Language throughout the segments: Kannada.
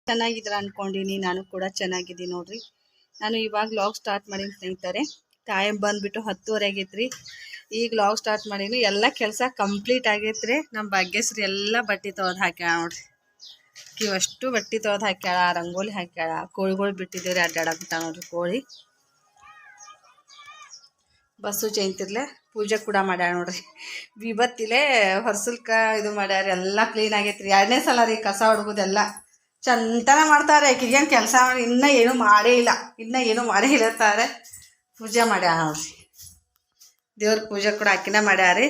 ಚೆನ್ನಾಗಿದ್ರ ಅನ್ಕೊಂಡಿನಿ. ನಾನು ಕೂಡ ಚೆನ್ನಾಗಿದ್ದೀನಿ ನೋಡ್ರಿ. ನಾನು ಇವಾಗ ವ್ಲಾಗ್ ಸ್ಟಾರ್ಟ್ ಮಾಡೀನಿ ಸ್ನೇಹಿತರೆ. ಟೈಮ್ ಬಂದ್ಬಿಟ್ಟು 10:30 ಆಗೈತ್ರಿ. ಈಗ ವ್ಲಾಗ್ ಸ್ಟಾರ್ಟ್ ಮಾಡೀನಿ. ಎಲ್ಲ ಕೆಲಸ ಕಂಪ್ಲೀಟ್ ಆಗೈತ್ರಿ. ನಮ್ಮ ಭಾಗ್ಯಶ್ರೀ ಎಲ್ಲ ಬಟ್ಟೆ ತೊಳೆದು ಹಾಕ್ಯಾಳ ನೋಡ್ರಿ. ಅಷ್ಟು ಬಟ್ಟೆ ತೊಳೆದು ಹಾಕ್ಯಾಳ, ರಂಗೋಲಿ ಹಾಕ್ಯಾಳ. ಕೋಳಿಗಳು ಬಿಟ್ಟಿದ್ದೀವ್ರಿ, ಅಡ್ಡಾಡಕ್ಬಿಟ್ಟ ನೋಡ್ರಿ ಕೋಳಿ. ಬಸ್ಸು ಜಯಂತಿರ್ಲೆ ಪೂಜೆ ಕೂಡ ಮಾಡ್ಯಾಳ ನೋಡ್ರಿ. ವಿಭತ್ತಿಲೆ ಹೊರ್ಸಲ್ಕ ಇದು ಮಾಡ್ಯಾರ. ಎಲ್ಲ ಕ್ಲೀನ್ ಆಗೈತ್ರಿ. 2ನೇ ಸಲ ರೀ ಕಸ ಹೊಡ್ಬೋದೆಲ್ಲ ಚಂತನ ಮಾಡ್ತಾರೆ. ಆಕಿಗೇನು ಕೆಲಸ ಮಾಡಿ ಇನ್ನೂ ಏನೂ ಮಾಡೇ ಇಲ್ಲ ಅಂತಾರೆ. ಪೂಜೆ ಮಾಡ್ಯಾಳ ನೋಡ್ರಿ. ದೇವ್ರ ಪೂಜೆ ಕೂಡ ಆಕಿನ ಮಾಡ್ಯಾರಿ.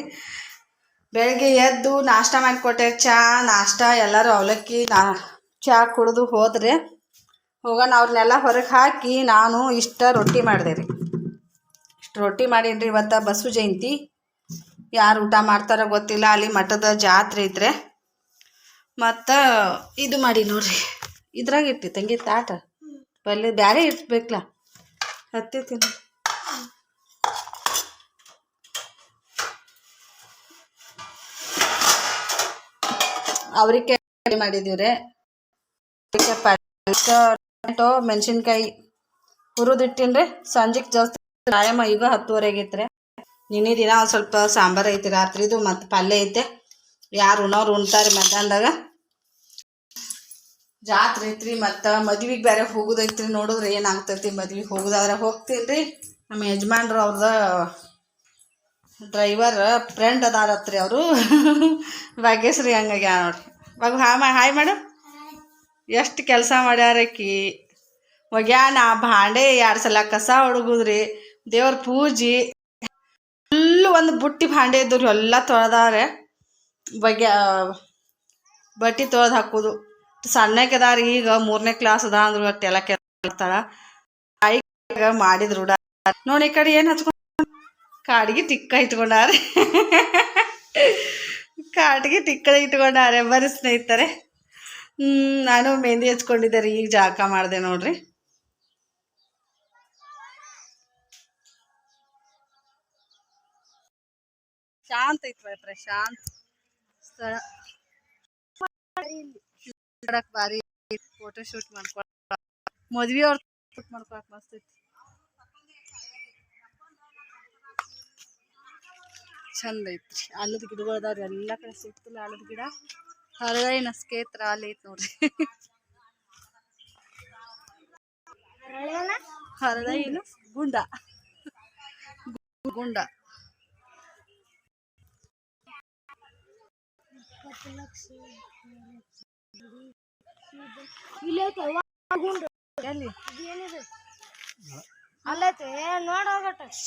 ಬೆಳಗ್ಗೆ ಎದ್ದು ನಾಷ್ಟ ಮಾಡಿಕೊಟ್ಟೆ. ನಾಷ್ಟ ಎಲ್ಲರೂ ಅವಲಕ್ಕಿ ಚಹಾ ಕುಡಿದು ಹೋದ್ರೆ ಹೋಗೋಣ ಅವ್ರನ್ನೆಲ್ಲ ಹೊರಗೆ ಹಾಕಿ ನಾನು ರೊಟ್ಟಿ ಮಾಡಿದೆ ರೀ. ರೊಟ್ಟಿ ಮಾಡೀನಿ. ಇವತ್ತು ಬಸವ ಜಯಂತಿ. ಯಾರು ಊಟ ಮಾಡ್ತಾರೋ ಗೊತ್ತಿಲ್ಲ. ಅಲ್ಲಿ ಮಠದ ಜಾತ್ರೆ ಇದ್ರೆ ಮತ್ತು ಇದು ಮಾಡಿ ನೋಡ್ರಿ. ಇದ್ರಾಗ ಇಟ್ಟು ತಂಗಿ ತಾಟ ಪಲ್ಯ ಬ್ಯಾರೆ ಇಟ್ಬೇಕಲ್ಲ. ಹತ್ತಿರ್ತೀನಿ ಅವ್ರಿಗೆ ಮಾಡಿದೀವ್ರಿ. ಟೊಮೆಟೊ ಮೆಣಸಿನ್ಕಾಯಿ ಹುರಿದಿಟ್ಟಿನ್ರಿ. ಸಂಜೆಗೆ ಜಾಸ್ತಿ ಟೈಮ್ ಈಗ 10:30 ಆಗೈತ್ರಿ. ನಿನ್ನೆ ದಿನ ಒಂದು ಸ್ವಲ್ಪ ಸಾಂಬಾರು ಐತಿ ರಾತ್ರಿದು, ಮತ್ತು ಪಲ್ಯ ಐತೆ. ಯಾರು ಉಣ್ಣೋರು ಉಣ್ತಾರೆ. ಮಧ್ಯಾಹ್ನದಾಗ ಜಾತ್ರೆ ಐತ್ರಿ. ಮತ್ತು ಮದ್ವೆಗೆ ಬೇರೆ ಹೋಗೋದೈತ್ರಿ. ನೋಡಿದ್ರೆ ಏನಾಗ್ತೈತಿ. ಮದ್ವೆಗೆ ಹೋಗೋದಾದ್ರೆ ಹೋಗ್ತೀನಿ ರೀ. ನಮ್ಮ ಯಜಮಾನ್ರು ಅವ್ರದ ಡ್ರೈವರ್ ಫ್ರೆಂಡ್ ಅದಾರತ್ರಿ ಅವರು. ಭಾಗ್ಯಶ್ರೀ ಹಂಗಾಗಿ ನೋಡ್ರಿ. ಹಾಯ್ ಮಾಡು. ಎಷ್ಟು ಕೆಲಸ ಮಾಡ್ಯಾರಕಿ. ಒಗ್ಯಾನ ಭಾಂಡೆ 2 ಸಲ ಕಸ ಹೊಡ್ಗುದ್ರಿ. ದೇವ್ರ ಪೂಜೆ ಫುಲ್ಲು ಒಂದು ಬುಟ್ಟಿ ಭಾಂಡೆ ಇದ್ದವ್ರಿ. ಎಲ್ಲ ತೊಳೆದಾರೆ. ಬಟ್ಟೆ ತೊಳೆದು ಹಾಕೋದು. ಸಣ್ಣಕ್ಕೆದಾರ ಈಗ 3ನೇ ಕ್ಲಾಸ್ ಅದ ಅಂದ್ರು ಅಷ್ಟೆಲ್ಲ ಕೆಲಸ ಮಾಡಿದ್ರು ರೂಢ ನೋಡಿ. ಈ ಕಡೆ ಏನು ಹಚ್ಕೊಂಡು ಕಾಡಿಗೆ ಟಿಕ್ಕ ಇಟ್ಕೊಂಡಾರೆ. ಕಾಡಿಗೆ ಟಿಕ್ಕ ಇಟ್ಕೊಂಡಾರೆ. ಬರ್ರಿ ಸ್ನೇಹಿತರೆ. ನಾನು ಮೆಹಂದಿ ಹಚ್ಕೊಂಡಿದ್ದೆ ರೀ. ಈಗ ಜಾಕ ಮಾಡಿದೆ ನೋಡ್ರಿ. ಶಾಂತ ಐತಿ, ಪ್ರಶಾಂತ್ ಸ್ಥಳ. ಬಾರಿ ಫೋಟೋ ಶೂಟ್ ಮಾಡ್ಕೊಳ ಮದ್ವಿ ಅವ್ರ ಶೂಟ್ ಮಾಡ್ಕೊಳಕ್ ಮಸ್ತ್ ಐತಿ. ಚಂದ ಐತ್ರಿ. ಆಲದ ಗಿಡಗಳು ಅದಾವ್ರಿ ಎಲ್ಲ ಕಡೆ. ಸುತ್ತಲ ಆಲದ ಗಿಡ. ಹರಳೈ ನಸ್ಕೇತ್ರ ಅಲ್ಲಿ ಐತಿ ನೋಡ್ರಿ. ಹರಳೈನು ಗುಂಡ ಗುಂಡ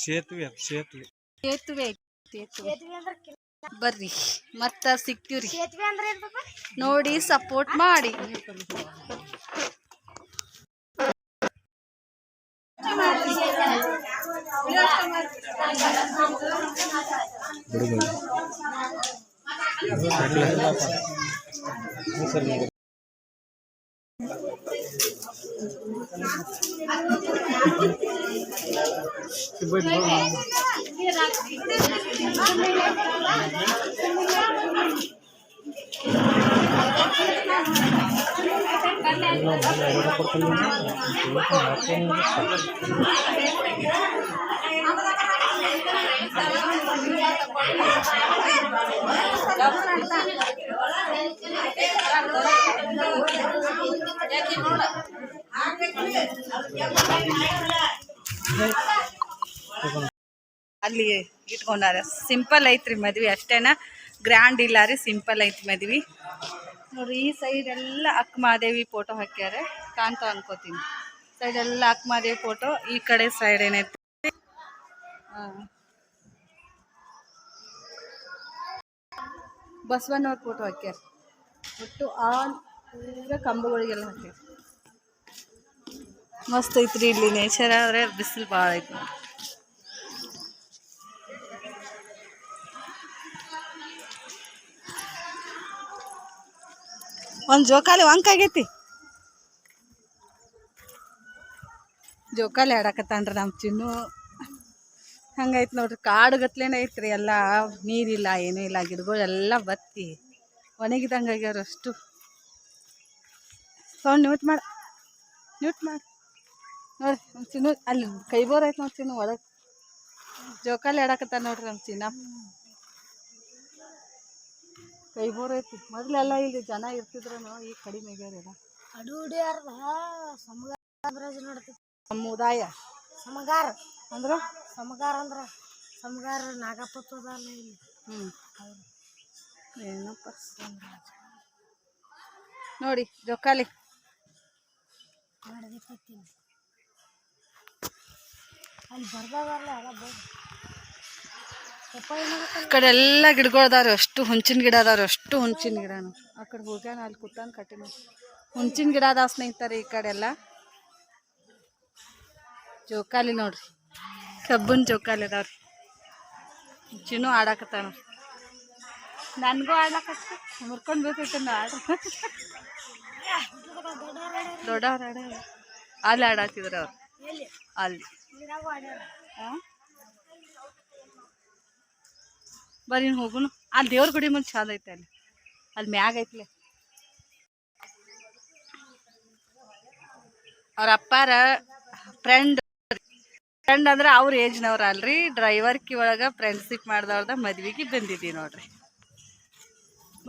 ಸೇತುವೆ ಬರ್ರಿ ಮತ್ತ ಸಿಕ್ತಿವ್ರಿ. ನೋಡಿ ಸಪೋರ್ಟ್ ಮಾಡಿ. ಅಲ್ಲಿ ಇಟ್ಕೊಂಡಾರ. ಸಿಂಪಲ್ ಐತ್ರಿ ಮದ್ವಿ. ಅಷ್ಟೇನ ಗ್ರ್ಯಾಂಡ್ ಇಲ್ಲ ರೀ. ಸಿಂಪಲ್ ಐತಿ ಮದ್ವಿ ನೋಡ್ರಿ. ಈ ಸೈಡ್ ಎಲ್ಲ ಅಕ್ಕಮಹಾದೇವಿ ಫೋಟೋ ಹಾಕ್ಯಾರ. ಕಾಣ್ತಾ ಅನ್ಕೋತೀನಿ. ಸೈಡ್ ಎಲ್ಲ ಅಕ್ಕಮಹಾದೇವಿ ಫೋಟೋ. ಈ ಕಡೆ ಸೈಡ್ ಏನೈತಿ ಬಸವಣ್ಣವ್ರ ಫೋಟೋ ಹಾಕ್ಯಾರ. ಒಟ್ಟು ಪೂರ ಕಂಬಗಳಿಗೆಲ್ಲ ಹಾಕ್ಯಾರ. ಮಸ್ತ್ ಐತ್ರಿ. ಇಲ್ಲಿ ನೇಚರ್ ಆದ್ರೆ ಬಿಸಿಲು ಭಾಳ ಐತಿ. ಒಂದು ಜೋಕಾಲಿ ವಂಕಾಗೈತಿ. ಜೋಕಾಲಿ ಆಡಕತ್ತಾನ್ರಿ ನಮ್ಮ ಚಿನ್ನು. ಹಂಗೈತಿ ನೋಡ್ರಿ. ಕಾಡು ಗತ್ಲೇನೆ ಐತ್ರಿ. ಎಲ್ಲ ನೀರಿಲ್ಲ, ಏನೂ ಇಲ್ಲ. ಗಿಡಗಳೆಲ್ಲ ಬತ್ತಿ ಒಣಗಿದಂಗೆ ಆಗ್ಯಾರ. ಅಷ್ಟು ಸೌಂಡ್ ನ್ಯೂಟ್ ಮಾಡಿ ನೋಡಿ ನಮ್ಮ ಚಿನ್ನು ಅಲ್ಲಿ ಕೈ ಬೋರ್ ಐತೆ ನೋಡಿ ಚಿನ್ನು ಒಳಗೆ ಜೋಕಾಲಿ ಆಡಕತ್ತ ನೋಡ್ರಿ ನಮ್ಮ ಚಿನ್ನ ಕೈ ಬೋರ್ ಐತಿ ಮೊದಲೆಲ್ಲ ಇಲ್ಲಿ ಜನ ಇರ್ತಿದ್ರು ಈಗ ಕಡಿಮೆ ಆಗ್ಯಾರ ಸಮುದಾಯ ಸಮಗಾರ ಅಂದ್ರೆ ಸಮಗಾರ ನಾಗಪ್ಪತ್ತದಲ್ಲ ಇಲ್ಲಿ ಏನಪ್ಪ ನೋಡಿ ಜೋಕಾಲಿ ಅಲ್ಲಿ ಆ ಕಡೆ ಎಲ್ಲ ಗಿಡಗಳದಾವ್ರಿ ಅಷ್ಟು ಹುಂಚಿನ ಗಿಡ ಅದಾವ್ರಿ ಅಷ್ಟು ಹುಂಚಿನ ಗಿಡನು ಆ ಕಡೆ ಹೋಗ್ಯಾನ ಅಲ್ಲಿ ಕೂತಾನ ಕಟ್ಟಿನ ಹುಂಚಿನ ಗಿಡ ಅದಾವ ಸ್ನೇಹಿತರೆ ಈ ಕಡೆ ಎಲ್ಲ ಜೋಕಾಲಿ ನೋಡ್ರಿ ಕಬ್ಬನ್ ಜೋಕಾಲಿ ಅದಾವ್ರಿ ಚಿನ್ನು ಆಡಾಕತ್ತಾನ ನನಗೂ ಆಡ್ಲಕತ್ತ ಮುರ್ಕೊಂಡು ಬೀಳ್ತೈತೆ ಆಡ ದೊಡ್ಡವ್ರ ಅಲ್ಲಿ ಆಡಾತಿದ್ರು ಅವ್ರು ಅಲ್ಲಿ ಬರ್ರಿ ಹೋಗುನು ಅಲ್ಲಿ ದೇವ್ರ ಗುಡಿ ಮುಂದೆ ಚಂದ ಐತೆ ಅಲ್ಲಿ ಮ್ಯಾಗ ಐತ್ಲೆ ಅವ್ರ ಅಪ್ಪಾರ ಫ್ರೆಂಡ್ ಅಂದ್ರೆ ಅವ್ರ ಏಜ್ನವ್ರ ಅಲ್ರಿ ಡ್ರೈವರ್ಕಿ ಒಳಗೆ ಫ್ರೆಂಡ್ಶಿಪ್ ಮಾಡ್ದವ್ರದ ಮದ್ವೆಗೆ ಬಂದಿದ್ದೀವಿ ನೋಡ್ರಿ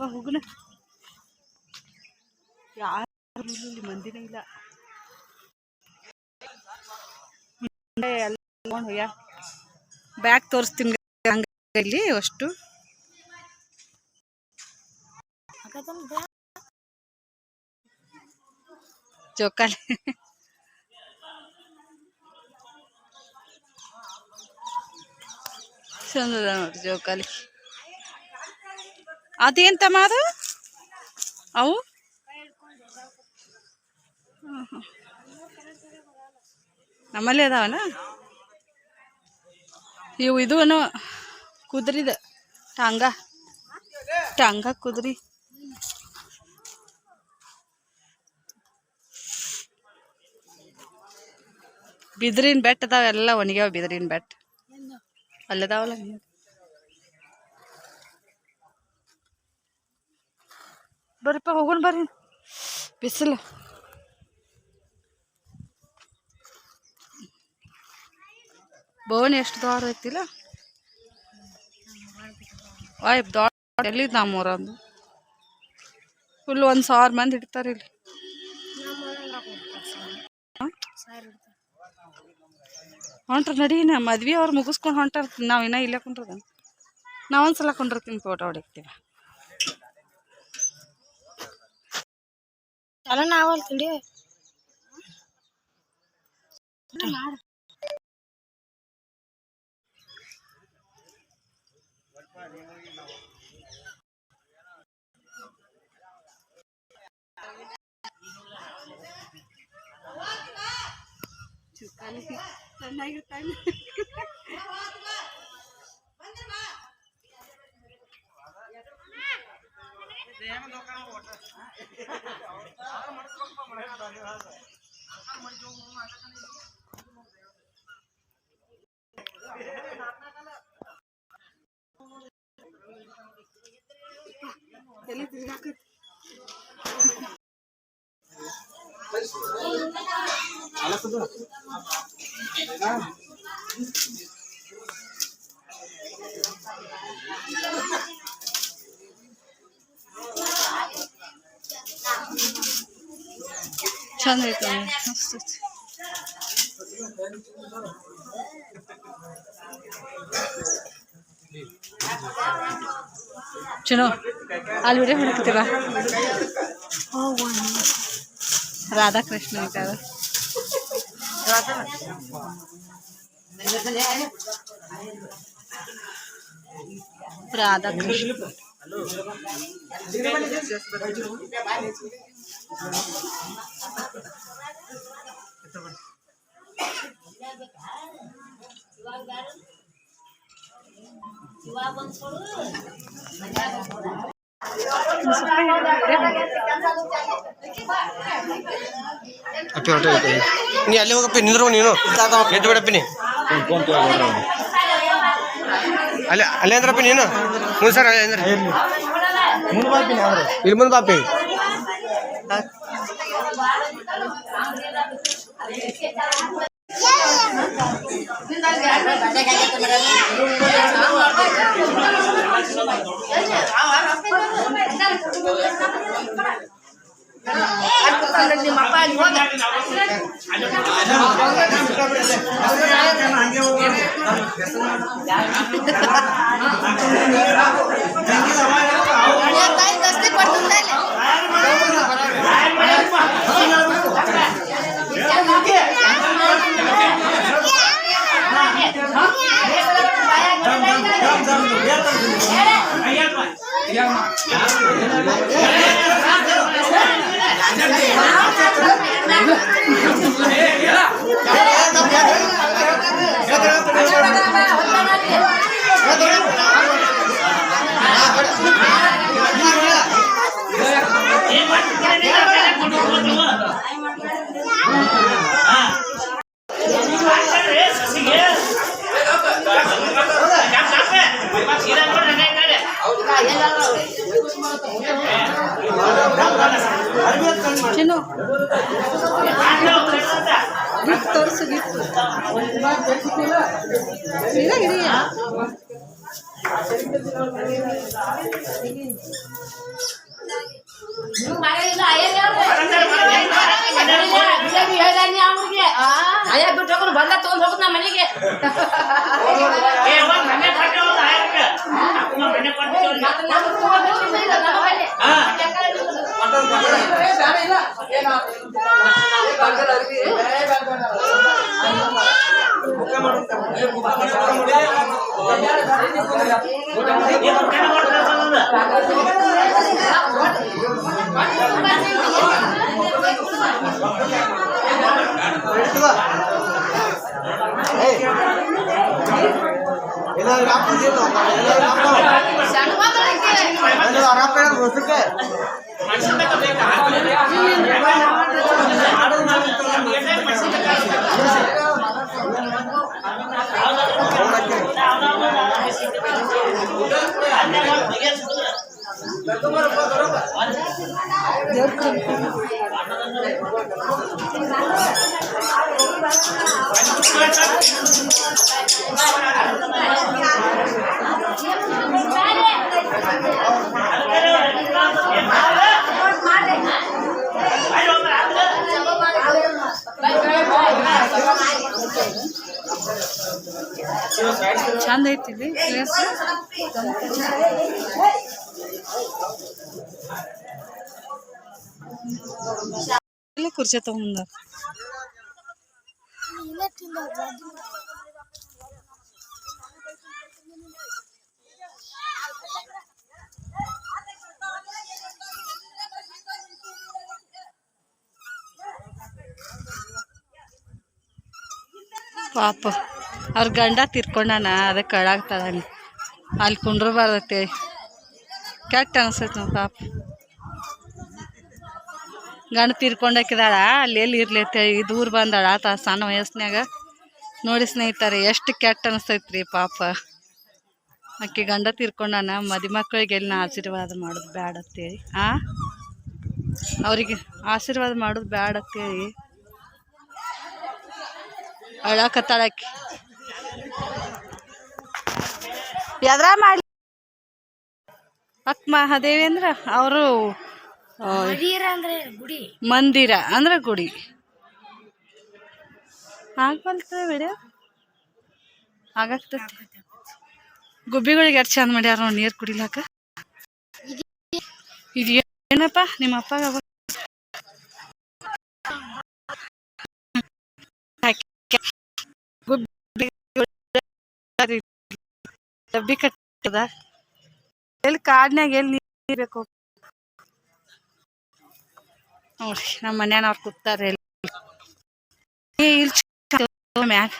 ಹೋಗುನ ಯಾರು ಇಲ್ಲಿ ಮಂದಿನೇ ಇಲ್ಲ ಎಲ್ಲ ಬ್ಯಾಗ್ ತೋರಿಸ್ತೀನಿ ಇಲ್ಲಿ ಅಷ್ಟು ಜೋಕಾಲಿ ಚಂದದ ನೋಡ್ರಿ ಜೋಕಾಲಿ ಅದೇಂತಮ್ಮ ಅದು ಅವು ನಮ್ಮಲ್ಲಿ ಅದಾವನ ಇವು ಇದು ಕುದುರಿದ ಟಾಂಗ ಕುದುರಿ ಬಿದಿರಿನ ಬೆಟ್ಟ ಅದಾವ ಎಲ್ಲ ಒಣಗ್ಯಾವ ಬಿದಿರಿನ ಬೆಟ್ಟ ಅಲ್ಲದಾವಲ್ಲ ಬರ್ರಿಪ್ಪ ಹೋಗೋಣ ಬರ್ರಿ ಬಿಸಿಲು ಭವನ ಎಷ್ಟು ದೊಡ್ಡ ಐತಿಲ್ಲ ಆಯ್ ದೊಡ್ಡ ಎಲ್ಲಿದ್ದು ನಮ್ಮೂರಂದು ಫುಲ್ 1000 ಮಂದಿ ಇಡ್ತಾರೆ ಇಲ್ಲಿ ಹೊಂಟ್ರ ನಡೀನ ಮದ್ವೆ ಅವ್ರು ಮುಗಿಸ್ಕೊಂಡು ಹೊಂಟಾರ ನಾವಿನ್ನ ಇಲ್ಲೇ ಕುಂಡ್ರದ ನಾವೊಂದ್ಸಲ ಕುಂಡಿರ್ತೀನಿ ಫೋಟೋ ಹೊಡಿತೀವಿ ಅಲ್ಲ ನಾವಲ್ಲಿ ತಿಳಿ ಚೆನ್ನಾಗಿರ್ತಾನೆ ಚಂದ ಐತೆ ಮಸ್ತ್ ಚಲೋ ಅಲ್ಲಿ ವಿಡಿಯೋ ಮಾಡಕತ್ತೀವ ರಾಧಾಕೃಷ್ಣ ಇದ್ದಾರೆ ರಾಧಾಕೃಷ್ಣ ನೀ ಅಲ್ಲಿ ಹೋಗಪ್ಪ ನಿಂದ್ರು ನೀನು ಎದ್ದು ಬಿಡಪ್ಪಿ ಅಲ್ಲಿ ಅಲ್ಲೇ ಅಂದ್ರಪ್ಪ ನೀನು ಮುಂದೆ ಸರ್ ಅಲ್ಲಿ ಅಂದ್ರೆ ಇಲ್ಲಿ ಮುಂದೆ ಬಾಪಿ ಚಿನ್ನು ತೋರಿಸು ಗಿಫ್ಟ್ ಬಿಟ್ಟು ಬಂದ ತಗೊಂಡ್ ಹೋಗುದು ನಮ್ಮ ಮನೆಗೆ ಚಂದ ಐತಿಲ್ಲಿ ಪ್ಲೇಸ್. ಕುರ್ಚಿ ತಗೊಂಡ ಪಾಪ ಅವ್ರ ಗಂಡ ತೀರ್ಕೊಂಡಾನ, ಅದಕ್ಕೆ ಅಳಾಗ್ತಾಳೆ. ಅಲ್ಲಿ ಕುಂಡ್ರಬಾರ್ದತ್ತೆ, ಕೆಟ್ಟ ಅನ್ಸೈತೆ ನಾವು. ಪಾಪ ಗಂಡ ತೀರ್ಕೊಂಡಾಕಿದಾಳ, ಅಲ್ಲಿ ಎಲ್ಲಿ ಇರ್ಲೈತೆ ದೂರ ಬಂದಾಳ ಸಣ್ಣ ವಯಸ್ಸಿನಾಗ. ನೋಡಿ ಸ್ನೇಹಿತರೆ, ಎಷ್ಟು ಕೆಟ್ಟ ಅನಿಸ್ತೈತ್ರಿ ಪಾಪ. ಆಕೆ ಗಂಡ ತೀರ್ಕೊಂಡಾನ, ಮದುಮಕ್ಕಳಿಗೆ ಎಲ್ಲಿ ಆಶೀರ್ವಾದ ಮಾಡೋದು ಬ್ಯಾಡ ಅಂತೇಳಿ, ಅವ್ರಿಗೆ ಆಶೀರ್ವಾದ ಮಾಡೋದು ಬ್ಯಾಡ ಅಂತೇಳಿ ಅಳಾಕತ್ತಾಳಾಕಿ. ಎದ್ರ ಮಾಡಿ ಅಕ್ಕ ಮಹಾದೇವಿ ಅಂದ್ರ ಅವರು ಮಂದಿರ ಅಂದ್ರೆ ಗುಡಿ. ಆಗ್ಬಲ್ತದೆ ವಿಡಿಯೋ ಆಗಾಗ್ತೈತಿ. ಗುಬ್ಬಿಗಳಿಗೆ ಎಷ್ಟು ಚಂದ ಮಾಡ್ಯಾರ ನೋಡಿ ನೀರು ಕುಡಿಲಾಕ. ಇದು ಏನಪ್ಪ ನಿಮ್ಮ ಅಪ್ಪಾಗ ಡಬ್ಬಿ ಕಟ್ಟದ ಎಲ್ಲಿ ಕಾಡ್ನ್ಯಾಗ ಎಲ್ಲಿ ನೀರು ಬೇಕು ನೋಡ್ರಿ. ನಮ್ಮ ಮನ್ಯಾನವ್ರು ಕೂತಾರೆ ಮ್ಯಾಗ.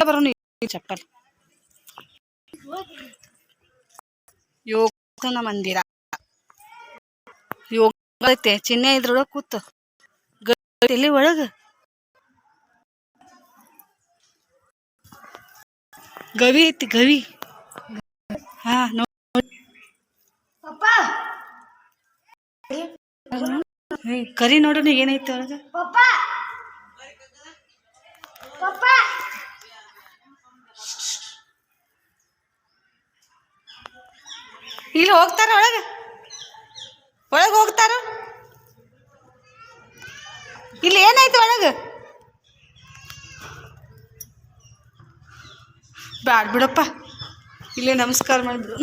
ಬರೋನು ಚಪ್ಪಲ್. ಯೋಗನ ಮಂದಿರ ಯೋಗ ಐತೆ. ಚಿನ್ನ ಇದ್ರೊಳಗೆ ಕೂತು ಇಲ್ಲಿ ಒಳಗ ಗವಿ ಐತಿ ಗವಿ. ಹಾ ನೋಡಿ ಕರಿ ನೋಡೋಣ ಏನೈತಿ ಒಳಗ. ಇಲ್ಲಿ ಹೋಗ್ತಾರ ಒಳಗ ಹೋಗ್ತಾರ. ಇಲ್ಲಿ ಏನೈತಿ ಒಳಗ? ಬ್ಯಾಡ ಬಿಡಪ್ಪ, ಇಲ್ಲೇ ನಮಸ್ಕಾರ ಮಾಡಿಬಿಡು.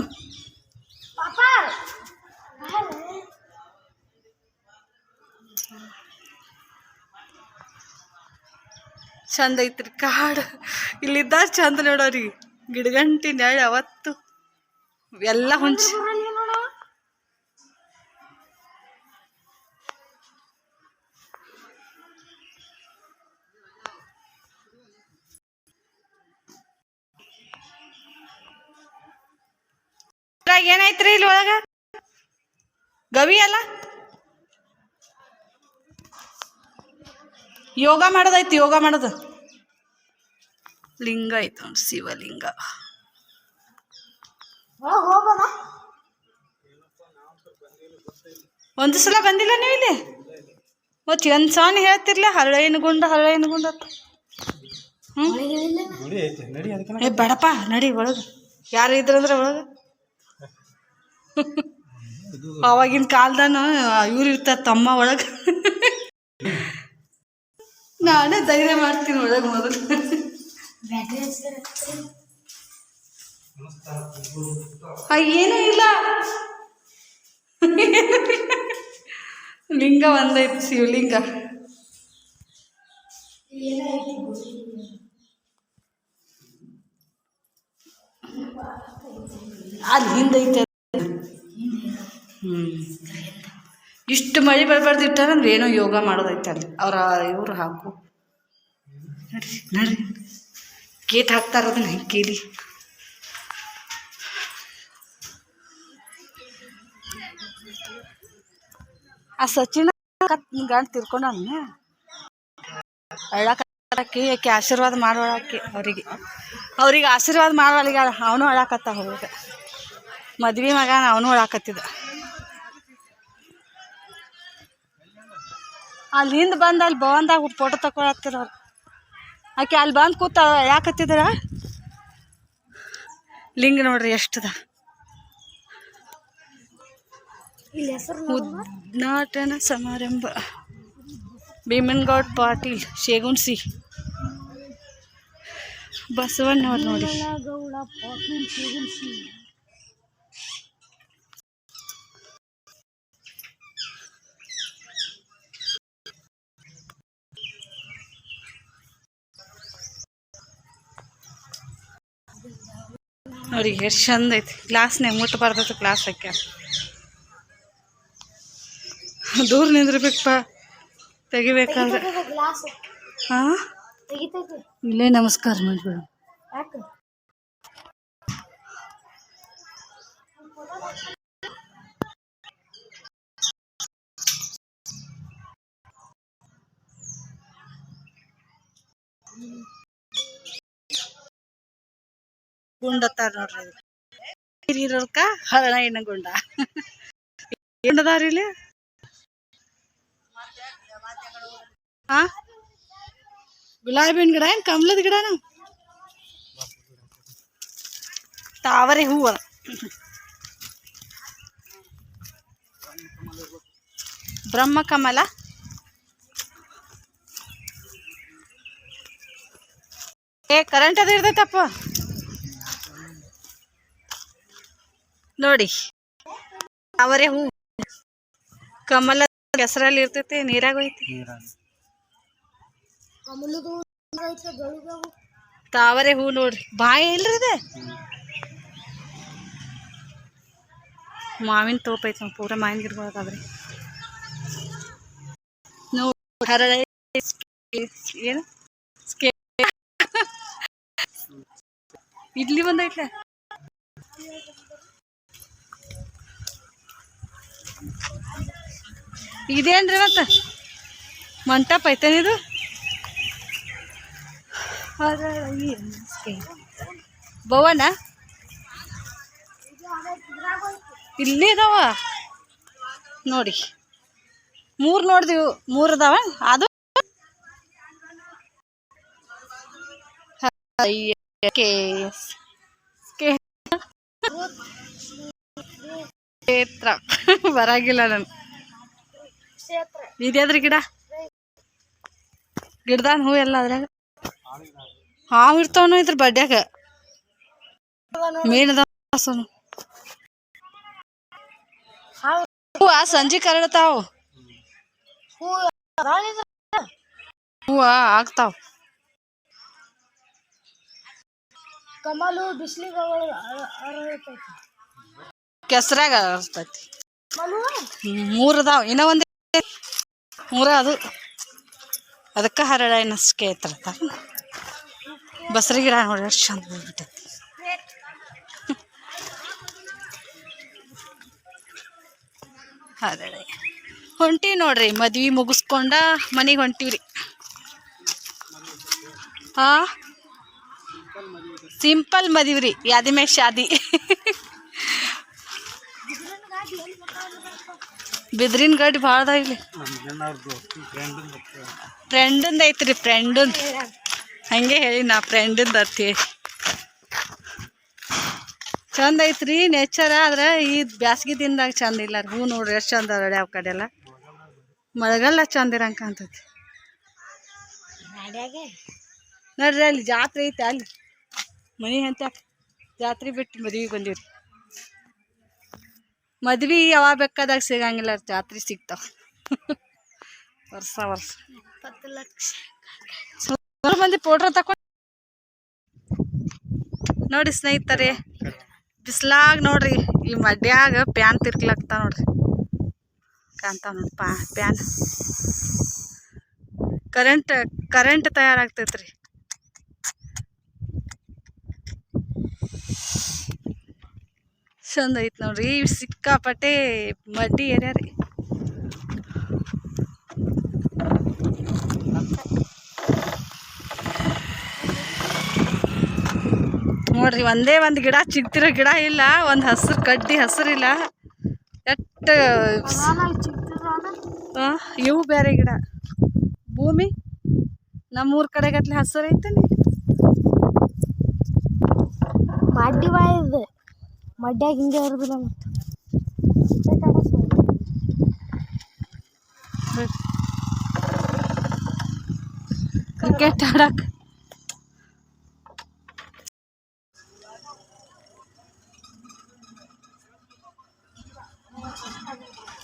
ಚಂದ ಐತ್ರಿ ಕಾಡು. ಇಲ್ಲಿದ್ದ ಚಂದ ನೋಡೋರಿ, ಗಿಡಗಂಟಿ ನೆಳ ಅವತ್ತು ಎಲ್ಲ ಹುಂಚಿ. ಏನೈತ್ರಿ ಇಲ್ಲಿ ಒಳಗ? ಗವಿ ಅಲ್ಲ, ಯೋಗ ಮಾಡೋದೈತಿ, ಯೋಗ ಮಾಡೋದು. ಲಿಂಗ ಐತ, ಶಿವಲಿಂಗ. ಒಂದು ಸಲ ಬಂದಿಲ್ಲ ನೀವು ಇಲ್ಲಿ? ಮತ್ತೆ ಒಂದು ಸಾನ್ ಹೇಳ್ತಿರ್ಲ, ಹರಳೇನಗುಂಡ ಅಂತ. ಏ ಬೇಡಪ್ಪ, ನಡಿ ಒಳಗೆ. ಯಾರು ಇದ್ರಂದ್ರೆ ಒಳಗೆ. ಅವಾಗಿನ ಕಾಲ್ದಾನ ಇವ್ರು ಇರ್ತಾರ ತಮ್ಮ ಒಳಗೆ. ನಾನೇ ಧೈರ್ಯ ಮಾಡ್ತೀನಿ ಒಳಗೆ ಮೊದಲು. ಏನೂ ಇಲ್ಲ, ಲಿಂಗ ಒಂದೈತಿ, ಶಿವಲಿಂಗ. ಅಲ್ಲಿ ಹಿಂದೈತೆ. ಇಷ್ಟು ಮಳೆ ಬರಬಾರ್ದು ಇಟ್ಟಾರಂದ್ರೆ ಏನೋ ಯೋಗ ಮಾಡೋದೈತೆ ಅಲ್ಲಿ. ಇವರು ಹಾಕು ನಡ್ರಿ ನಡ್ರಿ. ಗೇಟ್ ಹಾಕ್ತಾರ ಅದನ್ನ ಕೇಳಿ. ಆ ಸಚಿನ ಗಂಡು ತಿರ್ಕೊಂಡ ಅಳಾಕಿ ಆಶೀರ್ವಾದ ಮಾಡೋಳಾಕಿ. ಅವ್ರಿಗೆ ಆಶೀರ್ವಾದ ಮಾಡೋಳಿಗ ಅವನು ಅಳಾಕತ್ತ. ಹೋಗ ಮದ್ವೆ ಮಗನ ಅವನು ಅಳಾಕತ್ತಿದ್ದ. ಅಲ್ಲಿ ಹಿಂದೆ ಬಂದು ಅಲ್ಲಿ ಭವನ್ದಾಗ ಫೋಟೋ ತಗೊಳತ್ತಿರೋರು. ಆಕೆ ಅಲ್ಲಿ ಬಂದು ಕೂತ ಯಾಕತ್ತಿದ್ರ. ಲಿಂಗ ನೋಡ್ರಿ ಎಷ್ಟದ. ಉದ್ಘಾಟನಾ ಸಮಾರಂಭ ಭೀಮನಗೌಡ ಪಾಟೀಲ್ ಶೇಗುಣಸಿ ಬಸವಣ್ಣವ್ರು ನೋಡಿ. ಅವ್ರಿಗೆ ಎಷ್ಟು ಚಂದ ಐತಿ. ಗ್ಲಾಸ್ನಾಗ ಮುಟ್ಟಬಾರ್ದೈತಿ, ಗ್ಲಾಸ್ ಹಾಕ್ಯಾರ. ದೂರ ನಿಂದ್ರಬೇಕಪ್ಪ ತೆಗಿಬೇಕಾದ್ರೆ. ಹಾಂ ಇಲ್ಲೇ ನಮಸ್ಕಾರ ಮಾಡ್ಬೇಡ. ಗುಂಡತ್ತಾರ ನೋಡ್ರಿ, ಹಿರಿಯರ್ಕ ಹರಳ ಏನ ಗುಂಡ ಏನದಾರ ಇಲ್ಲಿ. ಹಾ ಗುಲಾಬಿನ ಗಿಡ ಏನು ಕಮಲದ ಗಿಡನ? ತಾವರೆ ಹೂವ. ಬ್ರಹ್ಮಕಮಲ. ಕರೆಂಟ್ ಅದು ಇರ್ತೈತಪ್ಪ ನೋಡಿ. ತಾವರೆ ಹೂ ಕಮಲ ಹೆಸರಲ್ಲಿ ಇರ್ತೈತಿ, ನೀರಾಗ ಹೋಯ್ತಿ. ತಾವರೆ ಹೂ ನೋಡ್ರಿ, ಬಾಯಿ ಇಲ್ರಿ ಇದೆ. ಮಾವಿನ ತೋಪ ಐತಿ, ಪೂರ ಮಾವಿನ ಗಿಡಗಳಾದ್ರಿ. ನೋಡಿ ಹರಳೆ ಏನು ಇಡ್ಲಿ ಬಂದೈತ್ಲ. ಇದೇನ್ರಿ ಮತ್ತ ಮಂಟಪ ಐತೇನಿದು? ಭವನ ಇಲ್ಲಿ ಇದಾವ ನೋಡಿ 3 ನೋಡಿದ್ವಿ 3 ಅದಾವ ಅದು ಕ್ಷೇತ್ರ ಬರಾಗಿಲ್ಲ ನಾನು ಇದ್ಯಾದ್ರಿ ಗಿಡದಾನ ಹೂ ಎಲ್ಲ ಅದ್ರಾಗ ಹಾವು ಇರ್ತಾವನು ಇದ್ರ ಬಡ್ಡ್ಯಾಗ ಮೇನ್ ಅದಾವ ಹೂವ ಸಂಜೆ ಕರಡ್ತಾವ ಹೂವ ಆಗ್ತಾವ ಕಮಲು ಬಿಸಿಲಿಗೆ ಕೆಸರಾಗ ಅರ್ತೈತಿ 3 ಅದಾವ ಇನ್ನೂ ಒಂದೇ 3 ಅದು ಅದಕ್ಕೆ ಹರಳ ಏನಸ್ಕೆ ಐತ್ರತ ಬಸರಿ ಗಿಡ ನೋಡಿ ಎಷ್ಟು ಚಂದ ಹೋಗ್ಬಿಟ್ಟೈತಿ ಹರಳೆ ಹೊಂಟಿವಿ ನೋಡ್ರಿ ಮದ್ವಿ ಮುಗಿಸ್ಕೊಂಡ ಮನೆಗೆ ಹೊಂಟಿವ್ರಿ ಹಾಂ ಸಿಂಪಲ್ ಮದುವೆ ಯಾದಿ ಮೇ ಶಾದಿ ಬಿದ್ರಿನ ಗಡ್ಡಿ ಭಾಳ ಅದಾವ ಇಲ್ಲಿ ಫ್ರೆಂಡಂದು ಐತ್ರಿ ಫ್ರೆಂಡಂದು ಹಂಗೆ ಹೇಳಿ ನಾ ಫ್ರೆಂಡಂದು ಅಂತೇಳಿ ಚಂದ ಐತ್ರಿ ನೇಚರ್ ಆದ್ರೆ ಈ ಬ್ಯಾಸ್ಗಿ ದಿನದಾಗ ಚಂದ ಇಲ್ಲ ಹೂ ನೋಡ್ರಿ ಎಷ್ಟು ಚಂದ ಅದಾವ ಯಾವ ಕಡೆ ಎಲ್ಲ ಮಳೆಗಾಲ ಚಂದ ಇರಂಗ ಕಾಣ್ತೈತಿ ನೋಡ್ರಿ ಅಲ್ಲಿ ಜಾತ್ರೆ ಐತೆ ಅಲ್ಲಿ ಮನೆ ಅಂತ ಜಾತ್ರೆ ಬಿಟ್ಟು ಮದ್ವಿಗೆ ಬಂದೀವ್ರಿ ಮದ್ವಿ ಯಾವಾಗ ಬೇಕಾದಾಗ ಸಿಗಂಗಿಲ್ಲ ಜಾತ್ರೆ ಸಿಗ್ತಾವ ವರ್ಷ 20 ಲಕ್ಷ ಮಂದಿ ಫೋಟೋ ತಕೊಂಡು ನೋಡಿ ಸ್ನೇಹಿತರೆ ಬಿಸ್ಲಾಗ ನೋಡ್ರಿ ಈ ಮಡ್ಯಾಗ ಪ್ಯಾನ್ ತಿರ್ಗ್ಲಾಗ್ತಾವ ನೋಡ್ರಿ ಕಾಣ್ತಾವ ನೋಡಿ ಪ್ಯಾನ್ ಕರೆಂಟ್ ತಯಾರಾಗ್ತೈತ್ರಿ ಚಂದ ಐತ್ ನೋಡ್ರಿ ಸಿಕ್ಕಾಪಟ್ಟೆ ಮಡ್ಡಿ ಏರಿಯಾ ರೀ ನೋಡ್ರಿ ಒಂದೇ ಒಂದು ಗಿಡ ಚಿಗ್ತಿರೋ ಗಿಡ ಇಲ್ಲ ಒಂದು ಹಸಿರು ಕಡ್ಡಿ ಹಸಿರಿಲ್ಲ ಎಷ್ಟು ಇವು ಬೇರೆ ಗಿಡ ಭೂಮಿ ನಮ್ಮೂರ ಕಡೆಗಟ್ಲೆ ಹಸಿರು ಐತೇನಿ ಮಡ್ಡಿ ಬಾಯಿದೆ ಮಡ್ಯಾಗ ಹಿಂಗೆ ಇರೋದಿಲ್ಲ ಕ್ರಿಕೆಟ್ ಆಡಕ್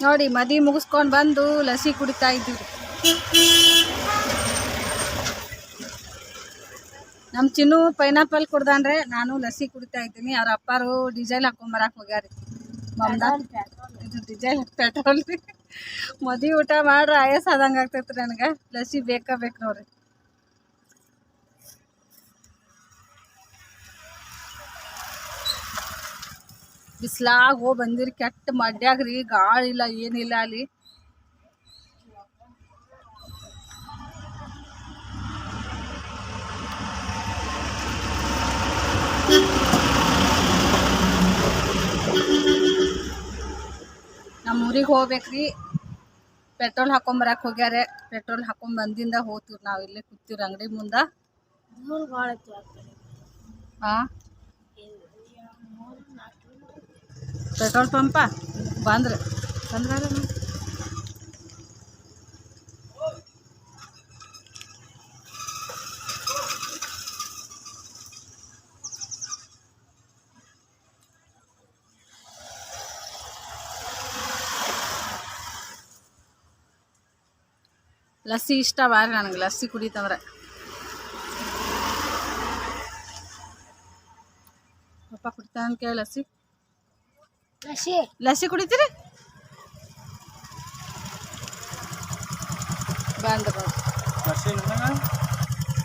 ನೋಡಿ ಮದಿ ಮುಗಿಸ್ಕೊಂಡು ಬಂದು ಲಸಿ ಕುಡಿತಾ ಇದ್ದೀವಿ ನಮ್ಮ ಚಿನ್ನು ಪೈನಾಪಲ್ ಕುಡ್ದಾನ್ರೆ ನಾನು ಲಸಿ ಕುಡಿತಾ ಇದ್ದೀನಿ ಅವ್ರ ಅಪ್ಪಾರು ಡೀಸೆಲ್ ಹಾಕೊಂಬರಕ್ಕೆ ಹೋಗ್ಯಾರಿ ಮಮ್ದಾ ಇದು ಡೀಸೆಲ್ ಪೆಟ್ರೋಲ್ ರೀ ಮದಿ ಊಟ ಮಾಡ್ರೆ ಆಯಸ್ ಆದಂಗೆ ಆಗ್ತೈತ್ರಿ ನನಗೆ ಲಸಿ ಬೇಕು ನೋಡ್ರಿ ಬಿಸ್ಲಾಗ ಹೋಗಿ ಬಂದಿರಿ ಕೆಟ್ಟ ಮಡ್ಯಾಗ್ರಿ ಗಾಳಿ ಇಲ್ಲ ಏನಿಲ್ಲ ಅಲ್ಲಿ ನಮ್ಮ ಊರಿಗೆ ಹೋಗ್ಬೇಕ್ರಿ ಪೆಟ್ರೋಲ್ ಹಾಕೊಂಬರಕ್ಕೆ ಹೋಗ್ಯಾರೆ ಪೆಟ್ರೋಲ್ ಹಾಕೊಂಡ್ ಬಂದಿಂದ ಹೋಗ್ತೀವಿ ನಾವು ಇಲ್ಲೇ ಕೂತೀವ್ರಿ ಅಂಗಡಿ ಮುಂದೆ ಹಾಂ ಪೆಟ್ರೋಲ್ ಪಂಪ ಬಂದ್ರೆ ಲಸ್ಸಿ ಇಷ್ಟ ಬಾರಿ ನನಗೆ ಲಸ್ಸಿ ಕುಡಿತಂದ್ರೆ ಪಪ್ಪ ಕುಡಿತಾನ ಕೇಳಿ ಲಸ್ಸಿ ಕುಡಿತೀರಿ ಬಂದ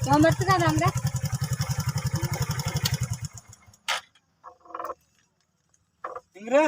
ತೊಗೊಂಬರ್ತೀರ ಹಂಗ ಹಿಂಗ್ರೆ